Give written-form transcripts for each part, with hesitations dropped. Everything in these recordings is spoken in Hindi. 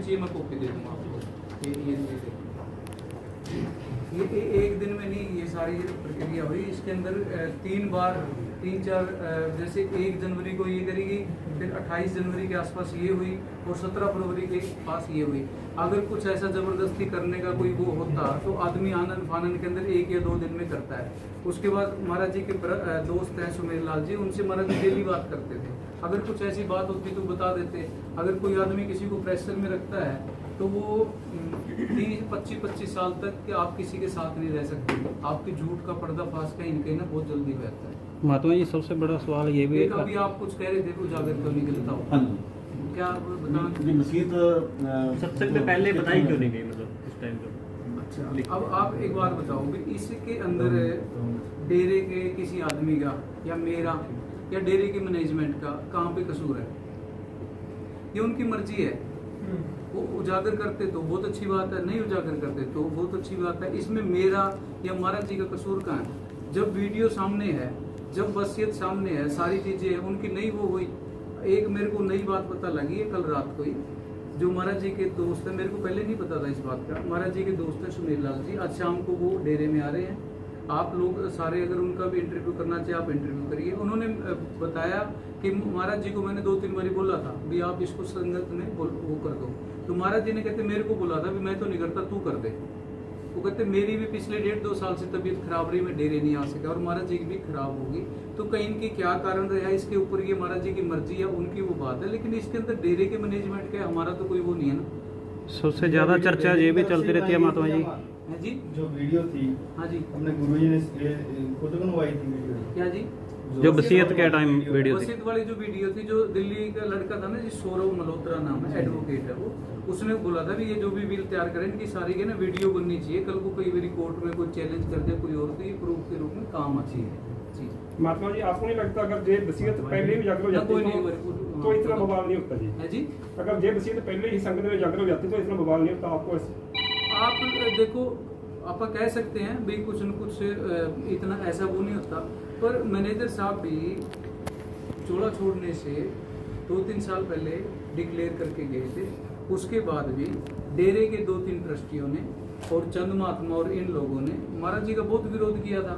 चाहिए मैं कॉपी दे दूँगा आपको। ये एक दिन में नहीं ये सारी प्रक्रिया हुई। इसके अंदर 3-4 जैसे 1 जनवरी को ये करेगी, फिर 28 जनवरी के आसपास ये हुई और 17 फरवरी के पास ये हुई। अगर कुछ ऐसा ज़बरदस्ती करने का कोई वो होता तो आदमी आनंद फानन के अंदर 1 या 2 दिन में करता है। उसके बाद महाराज जी के दोस्त हैं सुमेर लाल जी, उनसे महाराज जी डेली बात करते थे। अगर कुछ ऐसी बात होती तो बता देते। अगर कोई आदमी किसी को प्रेशर में रखता है तो वो 30-25 साल तक कि आप किसी के साथ नहीं रह सकते। आपके झूठ का पर्दाफाश कहीं न कहीं ना बहुत जल्दी रहता है। महात्मा जी सबसे बड़ा सवाल ये भी है, अभी आप कुछ कह रहे थे उजागर क्यों नहीं करता हो? हाँ क्या बताओ? मसीत सबसे पहले बताई क्यों नहीं गई, मतलब उस टाइम पे? अच्छा, अब आप एक बात बताओ भी इसके अंदर डेरे के किसी आदमी का या मेरा या डेरे के मैनेजमेंट का कहाँ पे कसूर है? ये उनकी मर्जी है। वो उजागर करते तो बहुत अच्छी बात है, नहीं उजागर करते तो बहुत अच्छी बात है। इसमें मेरा या महाराज जी का कसूर कहाँ है? जब वीडियो सामने है, जब वसीयत सामने है, सारी चीजें हैं, उनकी नहीं वो हुई। एक मेरे को नई बात पता लगी है कल रात को ही, जो महाराज जी के दोस्त है, मेरे को पहले नहीं पता था इस बात का। महाराज जी के दोस्त है सुमेर लाल जी, आज शाम को वो डेरे में आ रहे हैं। आप लोग सारे अगर उनका भी इंटरव्यू करना चाहे आप इंटरव्यू करिए। उन्होंने बताया कि महाराज जी को मैंने 2-3 बार बोला था भी आप इसको संगत में वो कर दो, तो महाराज जी ने कहते मेरे को बोला था भी मैं तो नहीं करता, तू कर दे। वो कहते मेरी भी पिछले 1.5-2 साल से तबीयत खराब रही, मैं डेरे नहीं आ सका और महाराज जी की भी खराब होगी। तो कहीं इनकी क्या कारण रहा इसके ऊपर ये महाराज जी की मर्जी या उनकी वो बात है, लेकिन इसके अंदर डेरे के मैनेजमेंट का हमारा तो कोई वो नहीं है ना। सबसे ज्यादा चर्चा ये भी चलती रहती है महात्मा जी। है जी, जो वीडियो थी, हाँ जी, अपने गुरुजी ने खुद बनवाई थी वीडियो। क्या जी? जो वसीयत के टाइम वीडियो थी, वसीयत वाली जो वीडियो थी, जो दिल्ली का लड़का था ना जी, सौरव मल्होत्रा नाम है, एडवोकेट है वो, उसने बोला था भी ये जो भी बिल तैयार करें इनकी सारी के ना वीडियो बननी चाहिए। कल को कई बार कोर्ट में कोई चैलेंज कर दे कोई और, तो ये प्रूफ के रूप में काम अच्छी है। महात्मा जी आपको नहीं लगता अगर ये वसीयत पहले ही उजागर हो जाती तो इतना बवाल नहीं होता जी? है जी, अगर ये वसीयत पहले ही संगत में उजागर हो जाती तो इतना बवाल नहीं होता आपको? आप देखो, आप कह सकते हैं भाई कुछ न कुछ इतना ऐसा वो नहीं होता, पर मैनेजर साहब भी चोला छोड़ने से 2-3 साल पहले डिक्लेयर करके गए थे। उसके बाद भी डेरे के 2-3 ट्रस्टियों ने और चंद महात्मा और इन लोगों ने महाराज जी का बहुत विरोध किया था।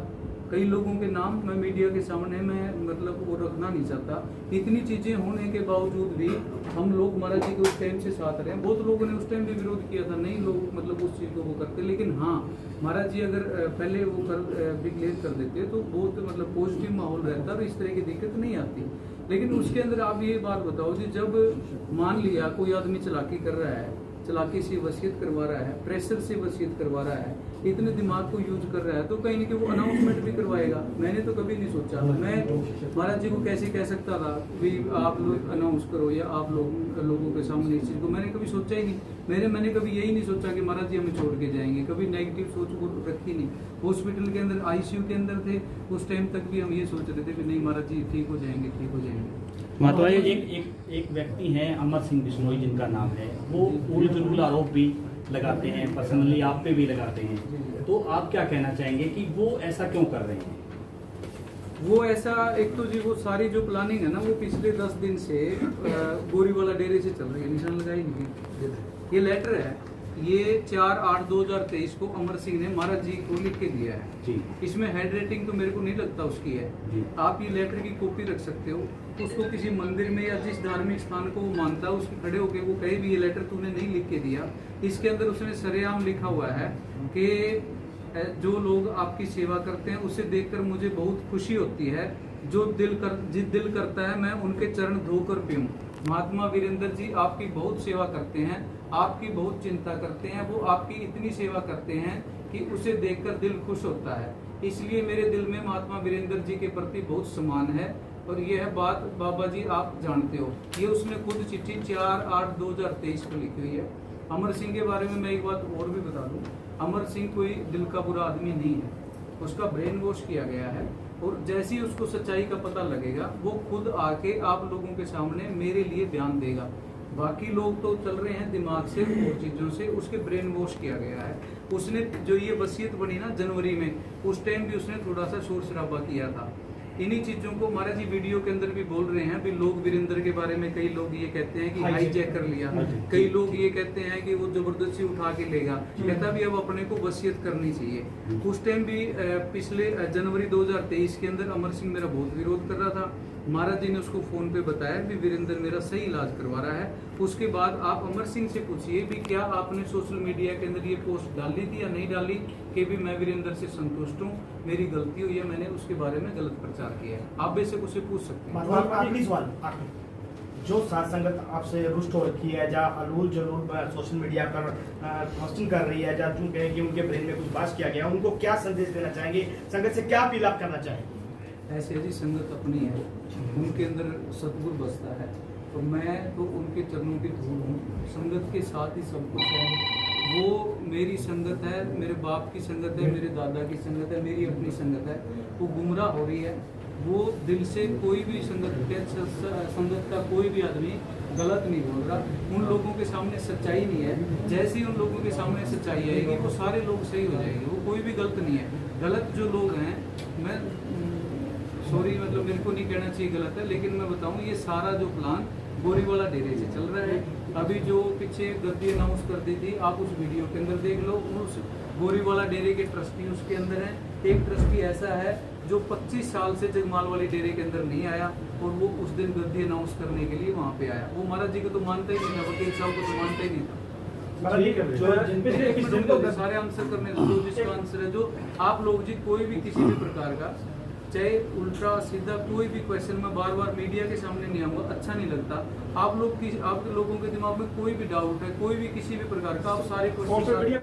कई लोगों के नाम मैं मीडिया के सामने मैं मतलब वो रखना नहीं चाहता। इतनी चीज़ें होने के बावजूद भी हम लोग महाराज जी के उस टाइम से साथ रहे हैं। बहुत लोगों ने उस टाइम भी विरोध किया था, नहीं लोग मतलब उस चीज़ को वो करते, लेकिन हाँ महाराज जी अगर पहले वो डिक्लेयर कर देते तो बहुत मतलब पॉजिटिव माहौल रहता और इस तरह की दिक्कत नहीं आती। लेकिन उसके अंदर आप ये बात बताओ जी, जब मान लिया कोई आदमी चालाकी कर रहा है, चालाकी से वसीयत करवा रहा है, प्रेशर से वसीयत करवा रहा है, इतने दिमाग को यूज कर रहा है, तो कहीं ना कहीं वो अनाउंसमेंट भी करवाएगा। मैंने तो कभी नहीं सोचा, मैं महाराज जी को कैसे कह सकता था भी आप लोग अनाउंस करो या आप लोगों के सामने इस चीज़ को, मैंने कभी सोचा ही नहीं। मैंने कभी यही नहीं सोचा कि महाराज जी हमें छोड़ के जाएंगे, कभी नेगेटिव सोच को रखी नहीं। हॉस्पिटल के अंदर आईसीयू के अंदर थे उस टाइम तक भी हम ये सोच रहे थे कि नहीं महाराज जी ठीक हो जाएंगे, ठीक हो जाएंगे। महात्मा जी एक व्यक्ति हैं अमर सिंह बिश्नोई जिनका नाम है, वो उल्टा आरोप भी लगाते हैं, पर्सनली आप पे भी लगाते हैं, तो आप क्या कहना चाहेंगे कि वो ऐसा क्यों कर रहे हैं? वो ऐसा एक तो जी वो सारी जो प्लानिंग है ना वो पिछले 10 दिन से गोरीवाला डेरे से चल रही है। निशान लगाई नहीं, ये लेटर है, ये 4/8/2023 को अमर सिंह ने महाराज जी को लिख के दिया है जी। इसमें हैंड राइटिंग तो मेरे को नहीं लगता उसकी है जी। आप ये लेटर की कॉपी रख सकते हो, उसको किसी मंदिर में या जिस धार्मिक स्थान को वो मानता है उसके खड़े होके वो कहे भी ये लेटर तूने नहीं लिख के दिया। इसके अंदर उसने सरेआम लिखा हुआ है कि जो लोग आपकी सेवा करते हैं उसे देखकर मुझे बहुत खुशी होती है, जो दिल करता है मैं उनके चरण धोकर पीऊं। महात्मा वीरेंद्र जी आपकी बहुत सेवा करते हैं, आपकी बहुत चिंता करते हैं, वो आपकी इतनी सेवा करते हैं कि उसे देखकर दिल खुश होता है, इसलिए मेरे दिल में महात्मा वीरेंद्र जी के प्रति बहुत सम्मान है और यह बात बाबा जी आप जानते हो। ये उसने खुद चिट्ठी 4/8/2023 को लिखी हुई है। अमर सिंह के बारे में मैं एक बात और भी बता दूं, अमर सिंह कोई दिल का बुरा आदमी नहीं है, उसका ब्रेन वॉश किया गया है और जैसे ही उसको सच्चाई का पता लगेगा वो खुद आके आप लोगों के सामने मेरे लिए बयान देगा। बाकी लोग तो चल रहे हैं दिमाग से और चीज़ों से, उसके ब्रेन वॉश किया गया है। उसने जो ये वसीयत बनी ना जनवरी में, उस टाइम भी उसने थोड़ा सा शोर शराबा किया था इन्हीं चीजों को महाराज जी वीडियो के अंदर भी बोल रहे हैं भी लोग वीरेंद्र के बारे में कई लोग ये कहते हैं कि हाईजैक कर लिया, कई लोग ये कहते हैं कि वो जबरदस्ती उठा के लेगा। कहता भी अब अपने को वसीयत करनी चाहिए। उस टाइम भी पिछले जनवरी 2023 के अंदर अमर सिंह मेरा बहुत विरोध कर रहा था। महाराज जी ने उसको फोन पे बताया भी वीरेंद्र मेरा सही इलाज करवा रहा है। उसके बाद आप अमर सिंह से पूछिए भी क्या आपने सोशल मीडिया के अंदर ये पोस्ट डाली थी या नहीं डाली कि भी मैं वीरेंद्र से संतुष्ट हूँ, मेरी गलती हुई है, मैंने उसके बारे में गलत प्रचार किया है। आप बेशक उसे पूछ सकते हैं। आखिरी सवाल, जो साथ संगत आपसे रुष्ट हो रखी है या अलूल जलूल सोशल मीडिया पर पोस्टिंग कर रही है या जो कहें कि उनके ब्रेन में कुछ बात किया गया, उनको क्या संदेश देना चाहेंगे, संगत से क्या अपील आप करना चाहेंगे? ऐसे जी संगत अपनी है, उनके अंदर सतगुरु बसता है, तो मैं तो उनके चरणों की धूल हूँ। संगत के साथ ही सब कुछ है। वो मेरी संगत है, मेरे बाप की संगत है, मेरे दादा की संगत है, मेरी अपनी संगत है। वो गुमराह हो रही है। वो दिल से कोई भी संगत का कोई भी आदमी गलत नहीं बोल रहा। उन लोगों के सामने सच्चाई नहीं है। जैसे ही उन लोगों के सामने सच्चाई आएगी वो सारे लोग सही हो जाएंगे। वो कोई भी गलत नहीं है। गलत जो लोग हैं, मैं सॉरी मतलब मेरे को नहीं कहना चाहिए गलत है, लेकिन मैं बताऊं ये सारा जो प्लान गोरीवाला डेरे से चल रहा है। अभी जो पीछे गद्दी अनाउंस कर दी थी, आप उस वीडियो के अंदर देख लो। उस गोरीवाला डेरे के ट्रस्टी उसके अंदर हैं। एक ट्रस्टी ऐसा है जो 25 साल से जगमाल वाली डेरे के अंदर नहीं आया और वो उस दिन गद्दी अनाउंस करने के लिए वहाँ पे आया। वो महाराज जी को तो मानता ही नहीं था, वकील साहब को तो मानता ही नहीं था। सारे आंसर करने दो, जिसका आंसर है जो आप लोग जी कोई भी किसी भी प्रकार का चाहे उल्टा सीधा कोई भी क्वेश्चन में बार बार मीडिया के सामने नहीं आऊंगा, अच्छा नहीं लगता। आप लोग आपके लोगों के दिमाग में कोई भी डाउट है, कोई भी किसी भी प्रकार का, आप सारे क्वेश्चन